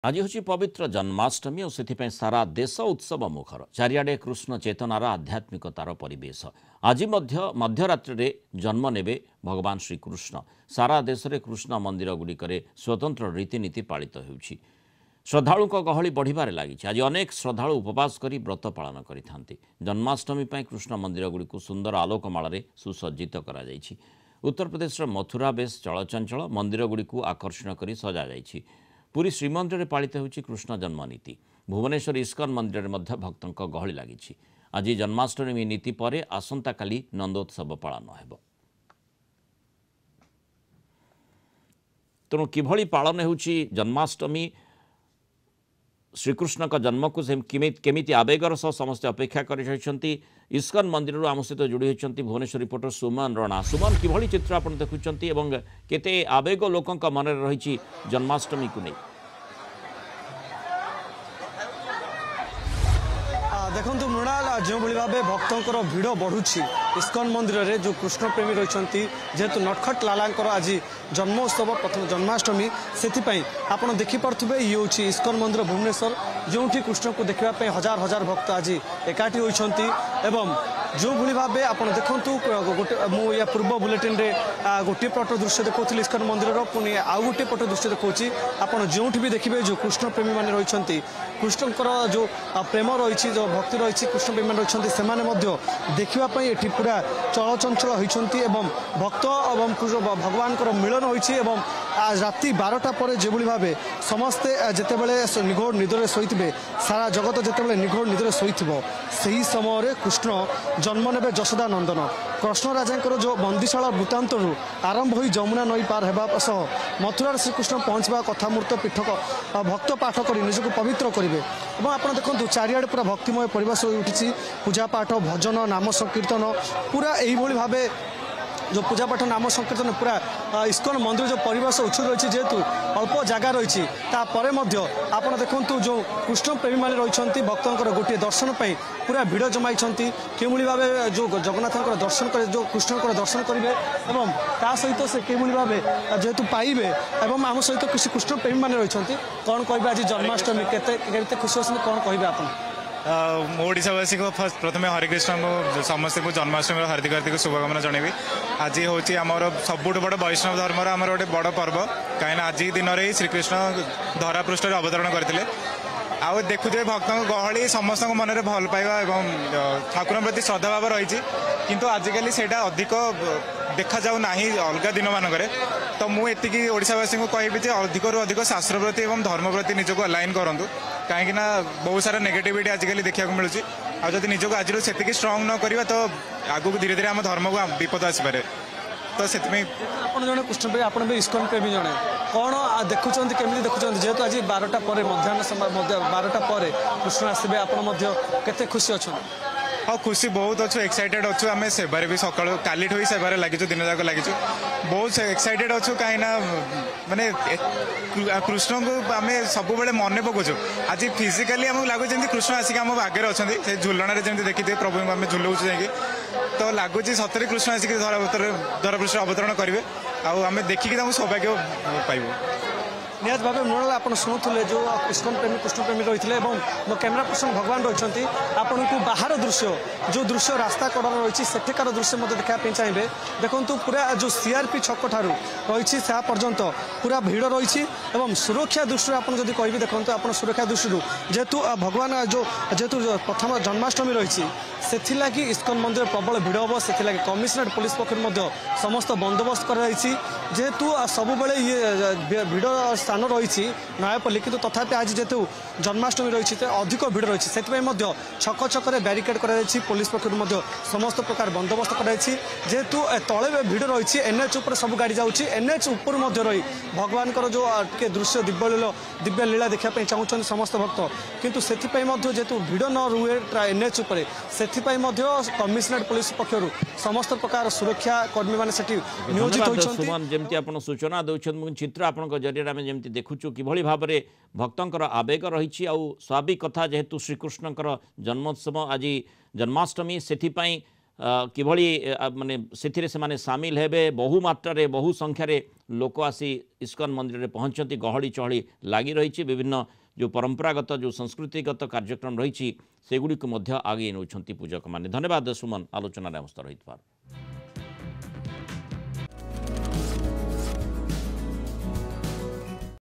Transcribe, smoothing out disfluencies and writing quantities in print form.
आज हूँ पवित्र जन्माष्टमी और से सारा देश उत्सव मुखर चारिआडे कृष्ण चेतनार आध्यात्मिकतार परिवेश आज मध्यरात्रि जन्म नेबे भगवान श्रीकृष्ण सारा देश में कृष्ण मंदिर गुड़िक स्वतंत्र रीतिनीति पालित होउछि। श्रद्धालु गहली बढ़िबारे लागिछि। आज अनेक श्रद्धालु उपवास करी व्रत पालन करिथांती। जन्माष्टमी पई कृष्ण मंदिर गुड़िक सुंदर आलोकमाल सुसज्जित करा जाइछि। उत्तर प्रदेश मथुरा बेस चलचंचल मंदिर गुड़िक आकर्षण करी सजा जाइछि। पुरी श्रीमंदिर में पालित होउछि कृष्ण जन्मनीति। भुवनेश्वर इस्कन मंदिर में भक्तों गहली लगी। आज जन्माष्टमी नीति पर आसंता काली नंदोत्सव पालन हेबो। तेणु किभली पालन होउछि जन्माष्टमी श्रीकृष्ण का जन्म को केमिति आवेगर सह समस्त अपेक्षा कर इस्कन मंदिर आम सहित जोड़ी होती भुवनेश्वर रिपोर्टर सुमन रणा। सुमन किभली चित्र आप देखुंट एवं केते आवेग लोकों मन रही जन्माष्टमी को नहीं देखो मृणाल जो भाव भक्तों भिड़ बढ़ुची इस्कन मंदिर में जो कृष्ण प्रेमी रही जेहेतु नटखट लालांकर आज जन्मोत्सव प्रथम जन्माष्टमी से आप देखिपे ये हूँ इस्कन मंदिर भुवनेश्वर जो कृष्ण को देखापी हजार हजार भक्त आज एकाठी होती जो भली भाव आप देखूँ गोटे मुझे पूर्व बुलेटिन रे गोटे पट दृश्य देखा इस्कन मंदिर पुणी आउ गोटे पट दृश्य देखा आप जो भी देखिए जो कृष्ण प्रेमी मैंने रही कृष्णकर जो प्रेम रही जो भक्ति रही कृष्ण प्रेमी रही से देखापी ये पूरा चलचंचल होती भक्त और भगवान मिलन होती राति 12टा पर जो भाव समस्ते जितेबाला निघोड़ निदरे शोथे सारा जगत जितेबाला निघोड़ निदरे शोथ से समय कृष्ण जन्म ने यशोदा नंदन कृष्ण राजा जो बंदीशाला वृत्तांत आरंभ हो जमुना नई पार होगा सह मथुरा श्रीकृष्ण पहुँचवा कथामूर्त पीठक भक्त पाठ कर निजक पवित्र करेंगे। आप देखो चारिआडे पूरा भक्तिमय परिवेश हो उठी पूजा पाठ भजन नाम संकीर्तन पूरा यही भाव जो पूजा पाठ नाम संकीर्तन पूरा इस्कन मंदिर जो परिवेश उछू रही जेहेतु अल्प जगह रही आप देखु जो कृष्ण प्रेमी मैंने रही भक्तों गोटे दर्शन पर पूरा भिड़ जमाई कि भाव जो जगन्नाथ दर्शन कर जो कृष्ण दर्शन करेंगे और सहित से कि भाव जेहेतु पाइबे और आम सहित किसी कृष्ण प्रेमी मैंने रही कौन कहे आज जन्माष्टमी केते खुशी अच्छे कौन कहे आप ओडावासी को फर्स्ट प्रथम हरे कृष्ण समस्त को जन्माष्टमी हार्दिक हार्दिक शुभकामना जनइबी। आज हूँ आमर सबुठ बड़ वैष्णव धर्मर आम गोटे बड़ पर्व कहीं आज दिन में श्रीकृष्ण धरापृष्ठ अवतरण करते आउ देखुए भक्तों गहली समस्त मन में भल पाइबा ठाकुर प्रति श्रद्धा भाव रही किंतु आजिकल से अधिक देखा जाऊ ना अलग दिन मानक तो मुझे ओडावासी को कहि अधिकरू अधिक शास्त्र प्रति और धर्म प्रति निजक अलाइन करूँ कहीं बहुत सारा नेगेटिविटी आजिकल देखा मिलूँ आदि निजक आज से स्ट्रंग न करवा तो आगू धीरे धीरे आम धर्म को विपद आसपे तो से जड़े कृष्ण प्रेमी आप भी इस्कन प्रेमी जड़े कौन देखुं केमी देखुं जेहेतु आज 12टा पर मध्याह्न समय 12टा पर कृष्ण आसबे आपते खुशी अच्छा हाँ खुशी बहुत अच्छु एक्साइटेड अच्छु आम सेवार भी सका काली ही सेवार लगिचु दिन जाक लगिचु बहुत एक्साइटेड अच्छु कहीं माने कृष्ण को आम सब मन पकाचु आज फिजिकाली आमको लगुच कृष्ण आसिक आम आगे अच्छा से झुलण जमी देखिए प्रभु को आम झुलाऊँ जा तो लगुच सतरे कृष्ण आसिक धरापृष्ठ अवतरण करेंगे आम देखिकी सौभाग्य पाइबू। निहत भाव मृणाल आप शुणुले जो इस्कन प्रेमी कृष्ण प्रेमी रही है मो कैमेरा पर्सन भगवान रही आपन को बाहर दृश्य जो दृश्य रास्ता कड़र रही सेठिकार दृश्य देखापी चाहिए देखो पूरा जो सीआरपी छक ठारू रही पर्यंत पूरा भिड़ रही सुरक्षा दृष्टि आप कह देखो आप सुरक्षा दृष्टि जेहेतु भगवान जो जेहेतु प्रथम जन्माष्टमी रही से इस्कन मंदिर प्रबल भिड़ हम से कमिशनरेट पुलिस पक्ष समस्त बंदोबस्त कर जेहेतु सब ये भिड़ स्थान रही नयापल्ली किंतु तथापि आज जेहेतु जन्माष्टमी रही अधिक भिड़ रही से छक छक बैरिकेड कर पुलिस पक्ष समस्त प्रकार बंदोबस्त कर जेहेतु तले भिड़ रही एनएच उपर सब गाड़ी जाऊँगी एनएच उपर रही भगवान जो दृश्य दिव्य लीला देखापी चाहूँ समस्त भक्त किंतु से जेहेतु भिड़ न रुए एनएच उपर से कमिशनरेट पुलिस पक्षर समस्त प्रकार सुरक्षा कर्मी मैंने नियोजित होती सूचना दौरान चित्र आप जरिए जमी देखुचु किभली भाव में भक्तों आवेग रही स्वाभाविक कथा जेहेतु श्रीकृष्णकर जन्मोत्सव आज जन्माष्टमी से किभଳି माने से माने सामिल हेबे बहु मात्रा बहु संख्यार लोक आसी इस्कन मंदिर में पहुँचती गहली चहली लगी रही विभिन्न जो परंपरागत जो संस्कृतिगत कार्यक्रम रही सेगुड़ी को आगे नौकरी पूजक मैंने धन्यवाद सुमन आलोचना हस्त रही।